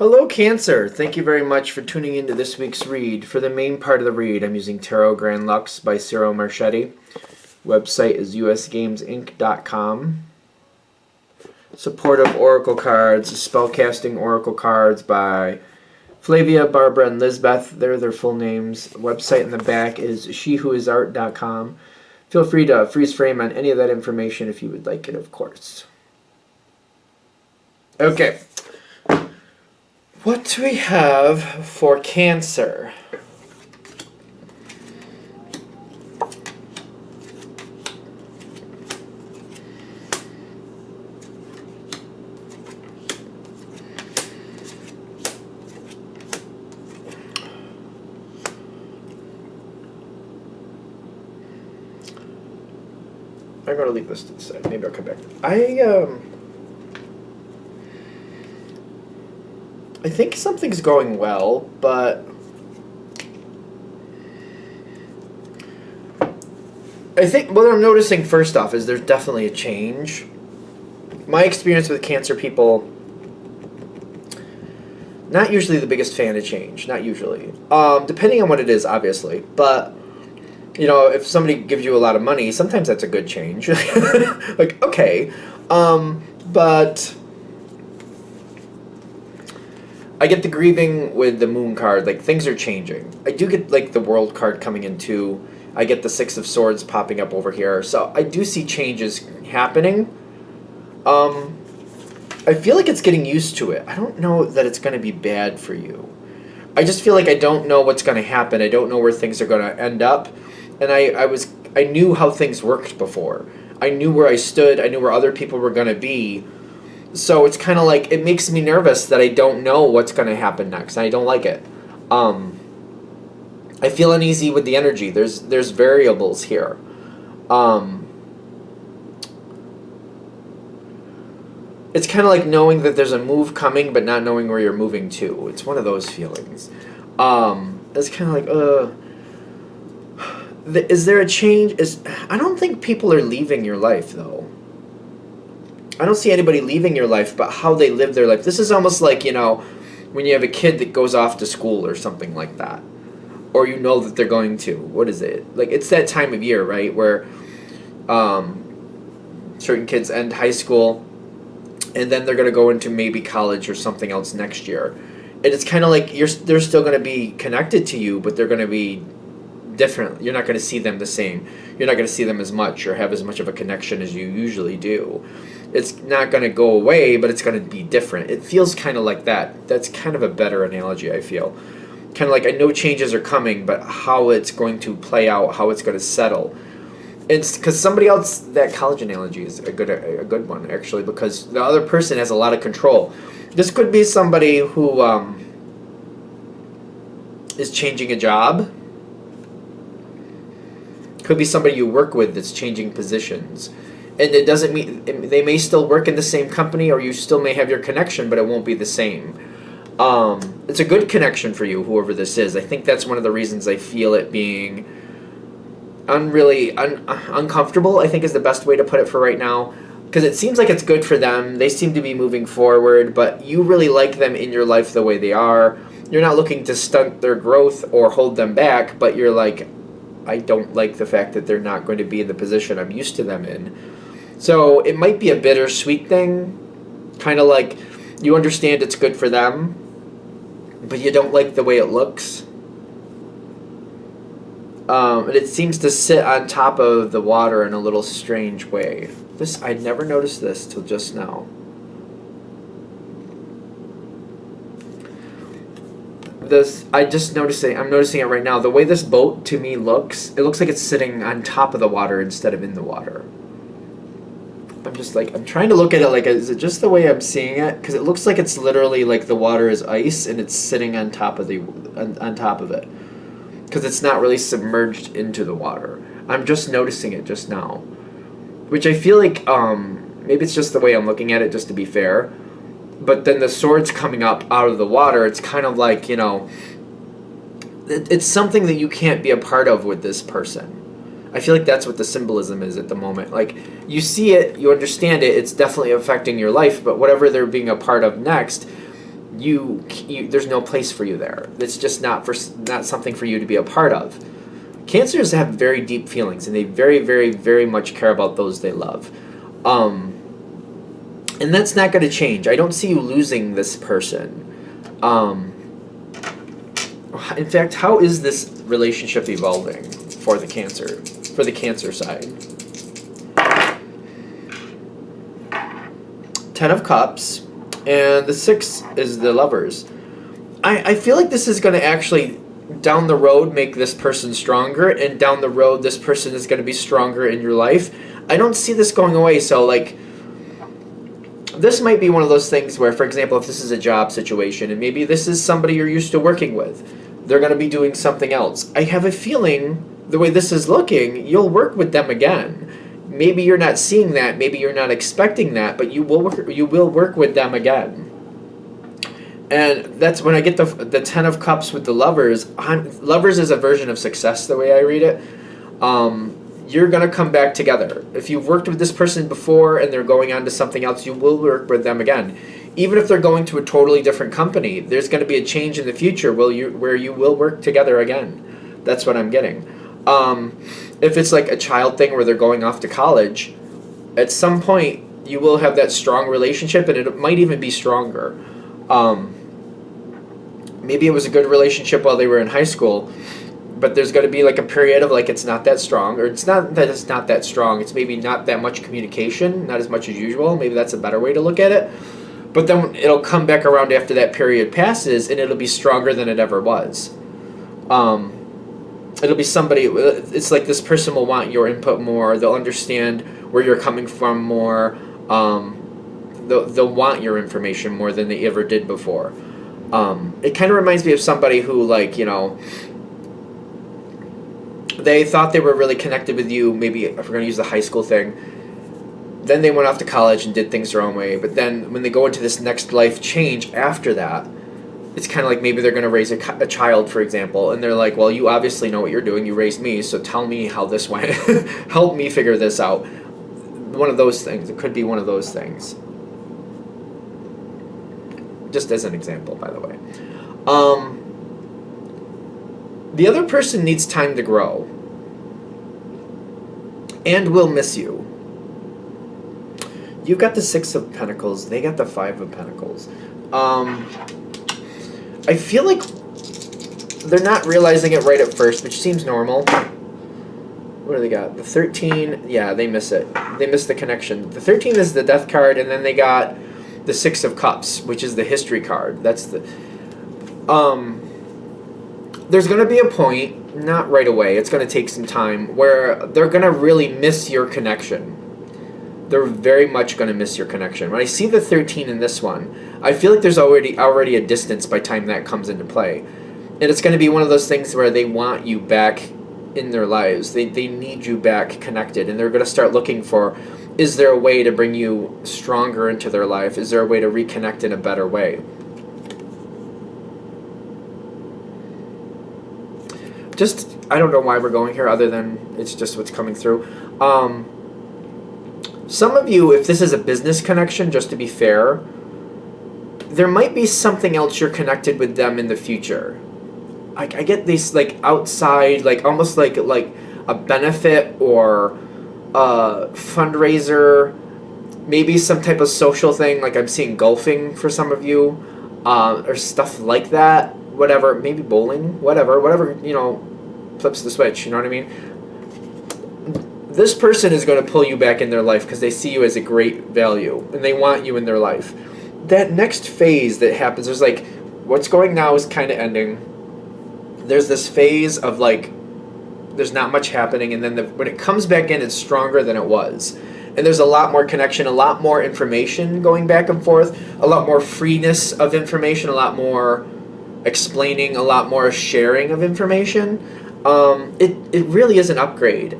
Hello, Cancer. Thank you very much for tuning into this week's read. For the main part of the read, I'm using Tarot Grand Lux by Ciro Marchetti. Website is usgamesinc.com. Supportive Oracle cards, Spellcasting Oracle cards by Flavia, Barbara, and Lizbeth. They're their full names. Website in the back is shewhoisart.com. Feel free to freeze frame on any of that information if you would like it, of course. Okay. What do we have for Cancer? I'm going to leave this to the side. Maybe I'll come back. I think something's going well, but I think what I'm noticing first off is there's definitely a change. My experience with Cancer people, not usually the biggest fan of change, not usually. Depending on what it is, obviously, but you know, if somebody gives you a lot of money, sometimes that's a good change. Like, okay, but I get the grieving with the Moon card. Like, things are changing. I do get, like, the World card coming in, too. I get the Six of Swords popping up over here. So, I do see changes happening. I feel like it's getting used to it. I don't know that it's going to be bad for you. I just feel like I don't know what's going to happen. I don't know where things are going to end up. And I knew how things worked before. I knew where I stood. I knew where other people were going to be. So it's kind of like, it makes me nervous that I don't know what's going to happen next. And I don't like it. I feel uneasy with the energy. There's variables here. It's kind of like knowing that there's a move coming, but not knowing where you're moving to. It's one of those feelings. It's kind of like, is there a change? I don't think people are leaving your life, though. I don't see anybody leaving your life, but how they live their life. This is almost like, you know, when you have a kid that goes off to school or something like that. Or you know that they're going to. What is it? Like, it's that time of year, right, where certain kids end high school, and then they're going to go into maybe college or something else next year. And it's kind of like they're still going to be connected to you, but they're going to be different. You're not going to see them the same. You're not going to see them as much or have as much of a connection as you usually do. It's not going to go away, but it's going to be different. It feels kind of like that. That's kind of a better analogy, I feel. Kind of like, I know changes are coming, but how it's going to play out, how it's going to settle. It's because somebody else, that college analogy is a good one, actually, because the other person has a lot of control. This could be somebody who is changing a job. Could be somebody you work with that's changing positions. And it doesn't mean, they may still work in the same company, or you still may have your connection, but it won't be the same. It's a good connection for you, whoever this is. I think that's one of the reasons I feel it being uncomfortable, I think is the best way to put it for right now. Because it seems like it's good for them. They seem to be moving forward, but you really like them in your life the way they are. You're not looking to stunt their growth or hold them back, but you're like, I don't like the fact that they're not going to be in the position I'm used to them in. So it might be a bittersweet thing, kind of like you understand it's good for them, but you don't like the way it looks. And it seems to sit on top of the water in a little strange way. I never noticed this till just now. I'm noticing it right now. The way this boat to me looks, it looks like it's sitting on top of the water instead of in the water. I'm trying to look at it like, is it just the way I'm seeing it? Because it looks like it's literally like the water is ice and it's sitting on top of on top of it. Because it's not really submerged into the water. I'm just noticing it just now. Which I feel like, maybe it's just the way I'm looking at it, just to be fair. But then the swords coming up out of the water, it's kind of like, you know, it's something that you can't be a part of with this person. I feel like that's what the symbolism is at the moment. Like, you see it, you understand it, it's definitely affecting your life, but whatever they're being a part of next, you there's no place for you there. It's just not something for you to be a part of. Cancers have very deep feelings, and they very, very, very much care about those they love. And that's not going to change. I don't see you losing this person. In fact, how is this relationship evolving for the Cancer side? Ten of Cups, and the 6 is the Lovers. I feel like this is going to actually, down the road, make this person stronger, and down the road, this person is going to be stronger in your life. I don't see this going away, so, like, this might be one of those things where, for example, if this is a job situation, and maybe this is somebody you're used to working with, they're going to be doing something else. I have a feeling, the way this is looking, you'll work with them again. Maybe you're not seeing that, maybe you're not expecting that, but you will work with them again. And that's when I get the 10 of Cups with the Lovers. Lovers is a version of success, the way I read it. You're going to come back together. If you've worked with this person before and they're going on to something else, you will work with them again. Even if they're going to a totally different company, there's going to be a change in the future where you will work together again. That's what I'm getting. If it's like a child thing where they're going off to college, at some point you will have that strong relationship, and it might even be stronger. Maybe it was a good relationship while they were in high school, but there's going to be like a period of like it's not that strong, or it's not that it's not that strong, it's maybe not that much communication, not as much as usual. Maybe that's a better way to look at it. But then it'll come back around after that period passes, and it'll be stronger than it ever was. It'll be somebody, it's like this person will want your input more, they'll understand where you're coming from more, they'll want your information more than they ever did before. It kind of reminds me of somebody who, like, you know, they thought they were really connected with you, maybe if we're going to use the high school thing, then they went off to college and did things their own way, but then when they go into this next life change after that, it's kind of like maybe they're going to raise a child, for example, and they're like, well, you obviously know what you're doing, you raised me, so tell me how this went, help me figure this out. One of those things, it could be one of those things. Just as an example, by the way. The other person needs time to grow and will miss you. You got the 6 of Pentacles, they got the 5 of Pentacles. I feel like they're not realizing it right at first, which seems normal. What do they got? The 13, yeah, they miss it. They miss the connection. The 13 is the Death card, and then they got the 6 of Cups, which is the history card. That's the... There's going to be a point, not right away, it's going to take some time, where they're going to really miss your connection. They're very much going to miss your connection. When I see the 13 in this one, I feel like there's already a distance by the time that comes into play. And it's going to be one of those things where they want you back in their lives. They need you back connected, and they're going to start looking for, is there a way to bring you stronger into their life? Is there a way to reconnect in a better way? Just, I don't know why we're going here other than it's just what's coming through. Some of you, if this is a business connection, just to be fair, there might be something else you're connected with them in the future. I get these, like, outside, like, almost like a benefit or a fundraiser, maybe some type of social thing, like I'm seeing golfing for some of you, or stuff like that, whatever, maybe bowling, whatever, you know, flips the switch, you know what I mean? This person is going to pull you back in their life because they see you as a great value, and they want you in their life. That next phase that happens, there's like, what's going now is kind of ending. There's this phase of like, there's not much happening, and then when it comes back in, it's stronger than it was. And there's a lot more connection, a lot more information going back and forth, a lot more freeness of information, a lot more explaining, a lot more sharing of information. It really is an upgrade.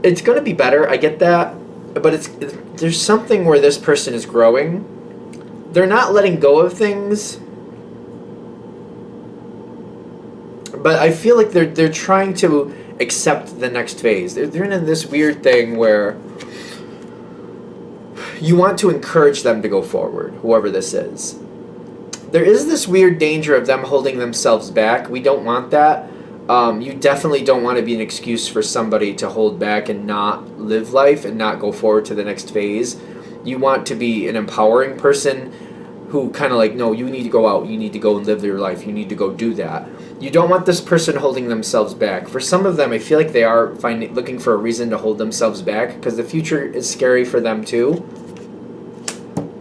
It's going to be better, I get that, but there's something where this person is growing. They're not letting go of things, but I feel like they're trying to accept the next phase. They're in this weird thing where you want to encourage them to go forward, whoever this is. there is this weird danger of them holding themselves back. We don't want that. You definitely don't want to be an excuse for somebody to hold back and not live life and not go forward to the next phase. You want to be an empowering person who kind of like, no, you need to go out, you need to go and live your life, you need to go do that. You don't want this person holding themselves back. For some of them, I feel like they are looking for a reason to hold themselves back because the future is scary for them too.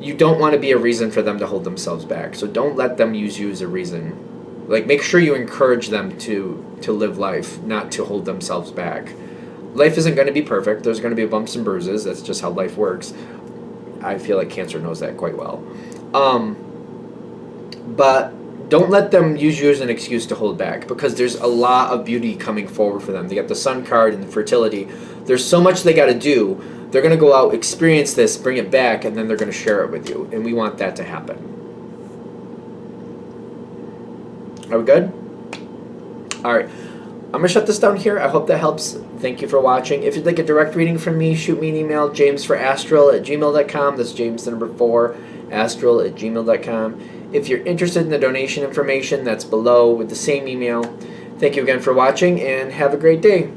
You don't want to be a reason for them to hold themselves back. So don't let them use you as a reason. Like, make sure you encourage them to live life, not to hold themselves back. Life isn't going to be perfect. There's going to be bumps and bruises. That's just how life works. I feel like Cancer knows that quite well. But don't let them use you as an excuse to hold back, because there's a lot of beauty coming forward for them. They got the Sun card and the fertility. There's so much they got to do. They're going to go out, experience this, bring it back, and then they're going to share it with you. And we want that to happen. Are we good? All right. I'm going to shut this down here. I hope that helps. Thank you for watching. If you'd like a direct reading from me, shoot me an email, jamesforastral@gmail.com. That's James, the number 4, astral@gmail.com. If you're interested in the donation information, that's below with the same email. Thank you again for watching, and have a great day.